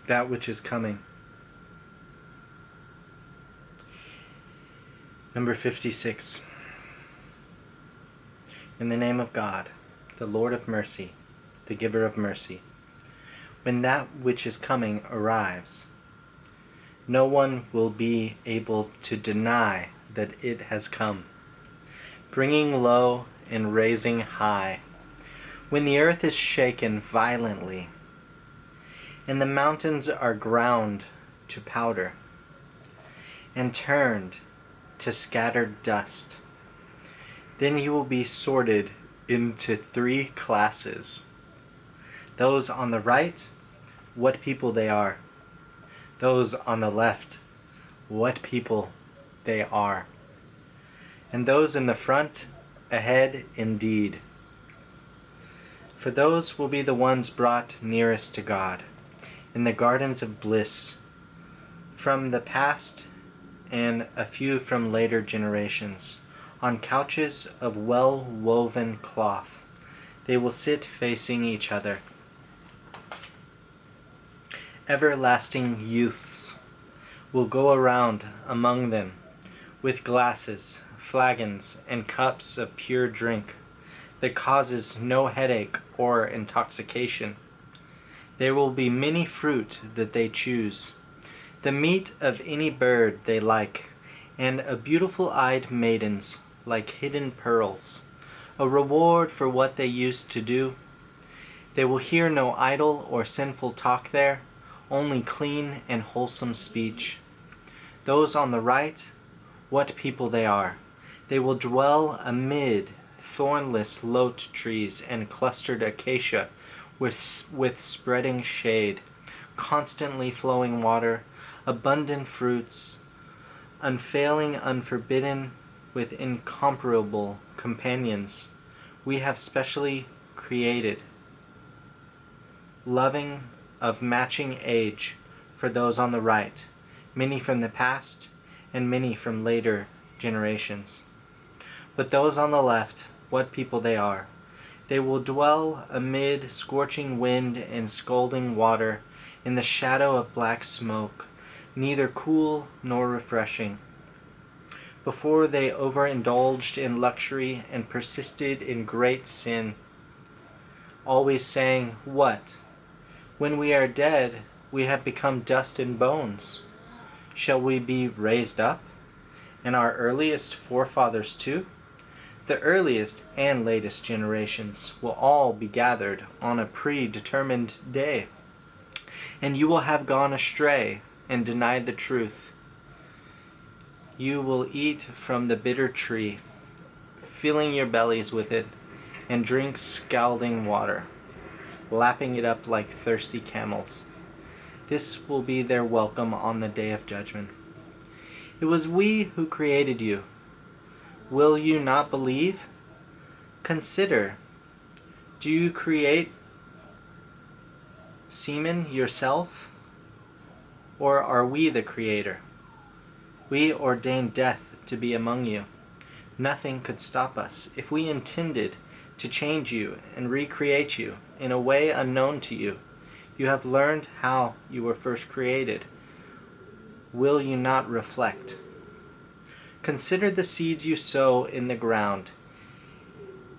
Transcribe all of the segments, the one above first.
that which is coming. Number 56. In the name of God, the Lord of mercy, the giver of mercy, when that which is coming arrives, no one will be able to deny that it has come, bringing low and raising high, when the earth is shaken violently, and the mountains are ground to powder, and turned to scattered dust. Then you will be sorted into three classes. Those on the right, what people they are. Those on the left, what people they are. And those in the front, ahead indeed. For those will be the ones brought nearest to God, in the gardens of bliss, from the past and a few from later generations. On couches of well-woven cloth, they will sit facing each other. Everlasting youths will go around among them with glasses, flagons, and cups of pure drink that causes no headache or intoxication. There will be many fruit that they choose, the meat of any bird they like, and a beautiful-eyed maidens like hidden pearls, a reward for what they used to do. They will hear no idle or sinful talk there, only clean and wholesome speech. Those on the right, what people they are. They will dwell amid thornless lote trees and clustered acacia with spreading shade, constantly flowing water, abundant fruits, unfailing, unforbidden, with incomparable companions we have specially created, loving of matching age for those on the right, many from the past and many from later generations. But those on the left, what people they are. They will dwell amid scorching wind and scalding water, in the shadow of black smoke, neither cool nor refreshing. Before they overindulged in luxury and persisted in great sin, always saying, "What? When we are dead, we have become dust and bones. Shall we be raised up? And our earliest forefathers too?" The earliest and latest generations will all be gathered on a predetermined day, and you will have gone astray and denied the truth. You will eat from the bitter tree, filling your bellies with it, and drink scalding water, lapping it up like thirsty camels. This will be their welcome on the day of judgment. It was we who created you. Will you not believe? Consider, do you create semen yourself? Or are we the creator? We ordained death to be among you. Nothing could stop us if we intended to change you and recreate you in a way unknown to you. You have learned how you were first created. Will you not reflect? Consider the seeds you sow in the ground.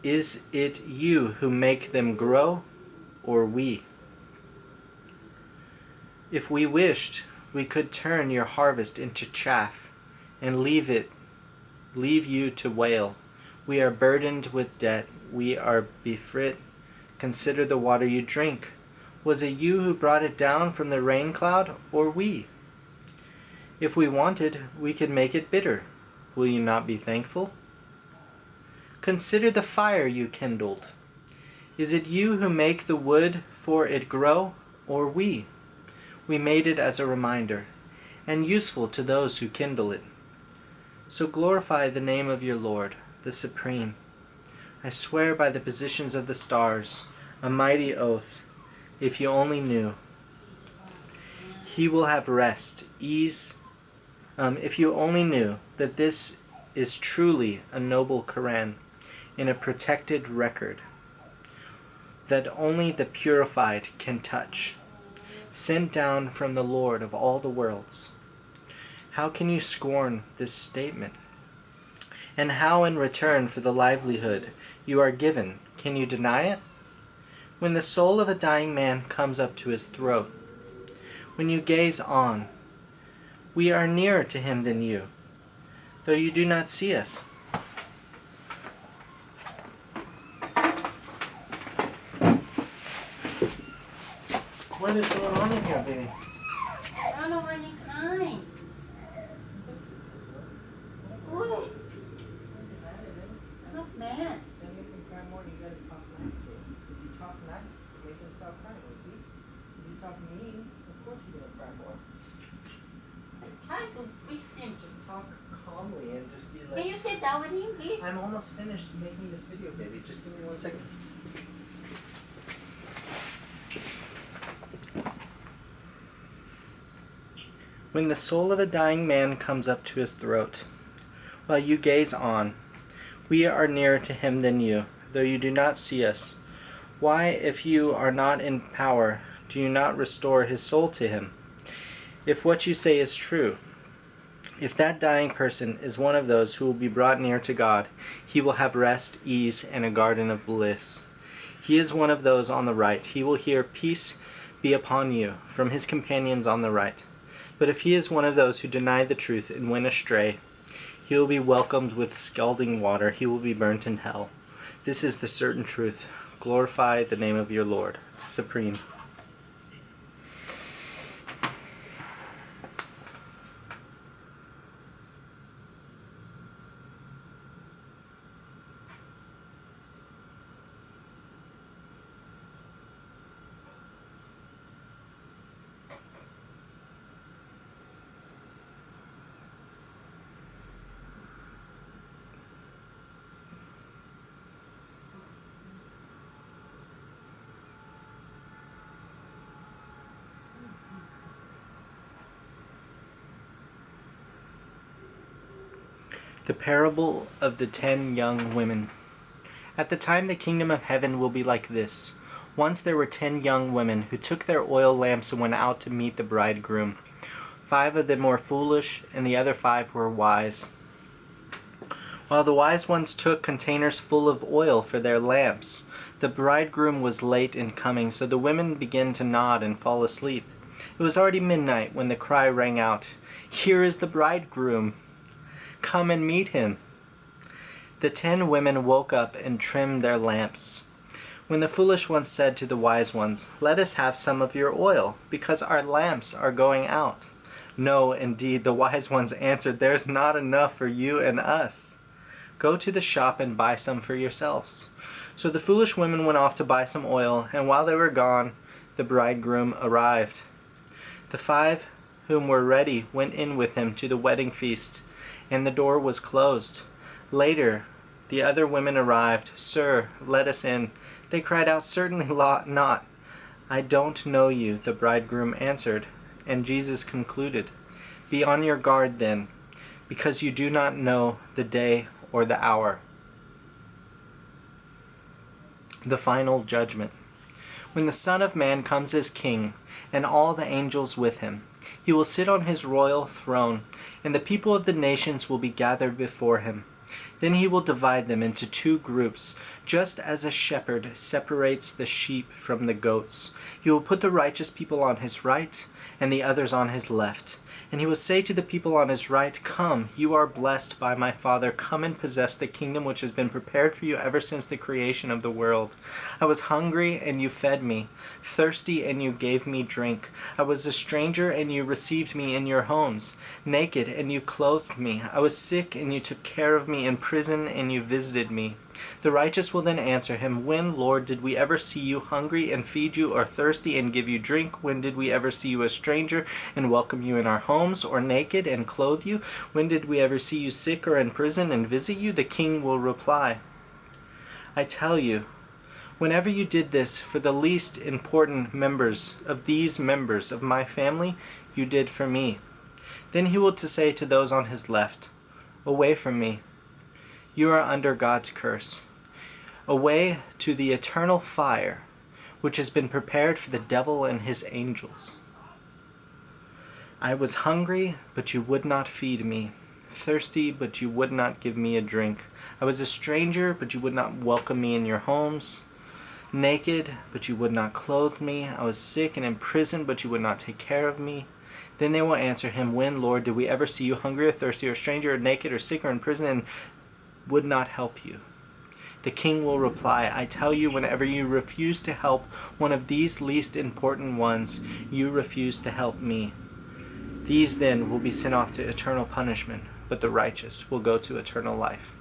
Is it you who make them grow, or we? If we wished, we could turn your harvest into chaff and leave you to wail. We are burdened with debt. We are befrit. Consider the water you drink. Was it you who brought it down from the rain cloud, or we? If we wanted, we could make it bitter. Will you not be thankful? Consider the fire you kindled. Is it you who make the wood for it grow, or we? We made it as a reminder, and useful to those who kindle it. So glorify the name of your Lord, the Supreme. I swear by the positions of the stars, a mighty oath, if you only knew. He will have rest, ease, if you only knew that this is truly a noble Quran in a protected record that only the purified can touch. sent down from the Lord of all the worlds. How can you scorn this statement? And how in return for the livelihood you are given, can you deny it? When the soul of a dying man comes up to his throat, when you gaze on, we are nearer to him than you, though you do not see us. What is going on in here, baby? I don't know why you're crying. Ooh. I'm not mad. Then make him cry more, you gotta talk nice to him. If you talk nice, make him stop crying, see? If you talk mean, of course he's gonna cry more. I'm trying to fix him. Just talk calmly and just be Can like, you sit down with him, please? I'm almost finished making this video, baby. Just give me 1 second. When the soul of a dying man comes up to his throat, while you gaze on, we are nearer to him than you, though you do not see us. Why, if you are not in power, do you not restore his soul to him? If what you say is true, if that dying person is one of those who will be brought near to God, he will have rest, ease, and a garden of bliss. He is one of those on the right. He will hear, "Peace be upon you," from his companions on the right. But if he is one of those who deny the truth and went astray, he will be welcomed with scalding water. He will be burnt in hell. This is the certain truth. Glorify the name of your Lord, supreme. The parable of the 10 young women. At the time the kingdom of heaven will be like this. Once there were 10 young women who took their oil lamps and went out to meet the bridegroom. 5 of them were foolish, and the other 5 were wise. While the wise ones took containers full of oil for their lamps, the bridegroom was late in coming, so the women began to nod and fall asleep. It was already midnight when the cry rang out, "Here is the bridegroom! Come and meet him." The 10 women woke up and trimmed their lamps. When the foolish ones said to the wise ones, "Let us have some of your oil, because our lamps are going out." "No, indeed," the wise ones answered, "there's not enough for you and us. Go to the shop and buy some for yourselves." So the foolish women went off to buy some oil, and while they were gone, the bridegroom arrived. The 5 whom were ready went in with him to the wedding feast, and the door was closed. Later, the other women arrived. "Sir, let us in." They cried out, "Certainly not. I don't know you," the bridegroom answered. And Jesus concluded, "Be on your guard then, because you do not know the day or the hour." The final judgment. When the Son of Man comes as King, and all the angels with him, he will sit on his royal throne, and the people of the nations will be gathered before him. Then he will divide them into 2 groups, just as a shepherd separates the sheep from the goats. He will put the righteous people on his right, and the others on his left. And he will say to the people on his right, "Come, you are blessed by my Father. Come and possess the kingdom which has been prepared for you ever since the creation of the world. I was hungry, and you fed me. Thirsty, and you gave me drink. I was a stranger, and you received me in your homes. Naked, and you clothed me. I was sick, and you took care of me. In prison, and you visited me." The righteous will then answer him, "When, Lord, did we ever see you hungry and feed you, or thirsty and give you drink? When did we ever see you a stranger and welcome you in our homes, or naked and clothe you? When did we ever see you sick or in prison and visit you?" The king will reply, "I tell you, whenever you did this for the least important members of these members of my family, you did for me." Then he will say to those on his left, "Away from me. You are under God's curse. Away to the eternal fire, which has been prepared for the devil and his angels." I was hungry, but you would not feed me. Thirsty, but you would not give me a drink. I was a stranger, but you would not welcome me in your homes. Naked, but you would not clothe me. I was sick and in prison, but you would not take care of me. Then they will answer him, When, Lord, did we ever see you hungry or thirsty or stranger or naked or sick or in prison and would not help you? The king will reply, I tell you, whenever you refuse to help one of these least important ones, you refuse to help me. These then will be sent off to eternal punishment, but the righteous will go to eternal life.